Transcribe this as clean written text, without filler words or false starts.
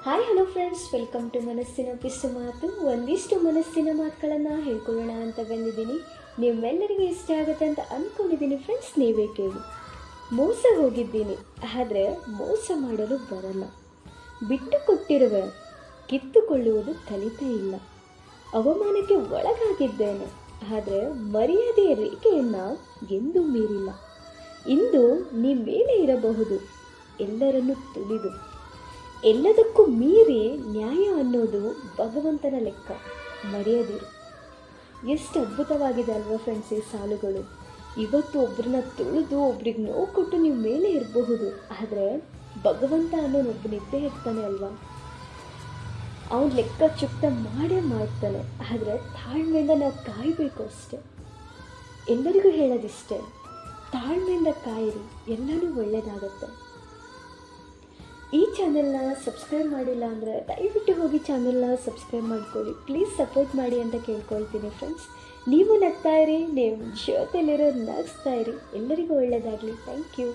Hi hello friends, welcome to ಮನಸ್ಸಿನ ಪಿಸು ಮಾತು. ಒಂದಿಷ್ಟು ಮನಸ್ಸಿನ ಮಾತುಗಳನ್ನು ಹೇಳ್ಕೊಳ್ಳೋಣ ಅಂತ ಬಂದಿದ್ದೀನಿ. ನಿಮ್ಮೆಲ್ಲರಿಗೂ ಇಷ್ಟ ಆಗುತ್ತೆ ಅಂತ ಅಂದ್ಕೊಂಡಿದ್ದೀನಿ ಫ್ರೆಂಡ್ಸ್. ನೀವೇ ಕೇಳಿ. ಮೋಸ ಹೋಗಿದ್ದೀನಿ, ಆದರೆ ಮೋಸ ಮಾಡಲು ಬರಲ್ಲ. ಬಿಟ್ಟು ಕೊಟ್ಟಿರುವೆ, ಕಿತ್ತುಕೊಳ್ಳುವುದು ಕಲಿತೇ ಇಲ್ಲ. ಅವಮಾನಕ್ಕೆ ಒಳಗಾಗಿದ್ದೇನೆ, ಆದರೆ ಮರ್ಯಾದೆಯ ರೇಖೆಯನ್ನು ಎಂದೂ ಮೀರಿಲ್ಲ. ಇಂದು ನೀ ಮೇಲೆ ಇರಬಹುದು, ಎಲ್ಲರನ್ನೂ ತುಳಿದು. ಎಲ್ಲದಕ್ಕೂ ಮೀರಿ ನ್ಯಾಯ ಅನ್ನೋದು ಭಗವಂತನ ಲೆಕ್ಕ, ಮರೆಯದಿರು. ಎಷ್ಟು ಅದ್ಭುತವಾಗಿದೆ ಅಲ್ವಾ ಫ್ರೆಂಡ್ಸ್ ಈ ಸಾಲುಗಳು. ಇವತ್ತು ಒಬ್ಬರನ್ನ ತುಳಿದು ಒಬ್ರಿಗೆ ನೋವು ಕೊಟ್ಟು ನೀವು ಮೇಲೆ ಇರಬಹುದು, ಆದರೆ ಭಗವಂತ ಅನ್ನೋನೊಬ್ಬನಿದ್ದೇ ಇರ್ತಾನೆ ಅಲ್ವಾ. ಅವನ ಲೆಕ್ಕ ಚುಕ್ತ ಮಾಡೇ ಮಾಡ್ತಾನೆ, ಆದರೆ ತಾಳ್ಮೆಯಿಂದ ನಾವು ಕಾಯಬೇಕು ಅಷ್ಟೆ. ಎಲ್ಲರಿಗೂ ಹೇಳೋದಿಷ್ಟೇ, ತಾಳ್ಮೆಯಿಂದ ಕಾಯಿರಿ, ಎಲ್ಲನೂ ಒಳ್ಳೆಯದಾಗತ್ತೆ. ಈ ಚಾನೆಲ್ನ ಸಬ್ಸ್ಕ್ರೈಬ್ ಮಾಡಿಲ್ಲ ಅಂದರೆ ದಯವಿಟ್ಟು ಹೋಗಿ ಚಾನೆಲ್ನ ಸಬ್ಸ್ಕ್ರೈಬ್ ಮಾಡ್ಕೊಳ್ಳಿ. ಪ್ಲೀಸ್ ಸಪೋರ್ಟ್ ಮಾಡಿ ಅಂತ ಕೇಳ್ಕೊಳ್ತೀನಿ ಫ್ರೆಂಡ್ಸ್. ನೀವು ನಗ್ತಾ ಇರಿ, ನಿಮ್ಮ ಜೊತೆಲಿರೋ ನಗಿಸ್ತಾ ಇರಿ. ಎಲ್ಲರಿಗೂ ಒಳ್ಳೆಯದಾಗಲಿ. Thank you.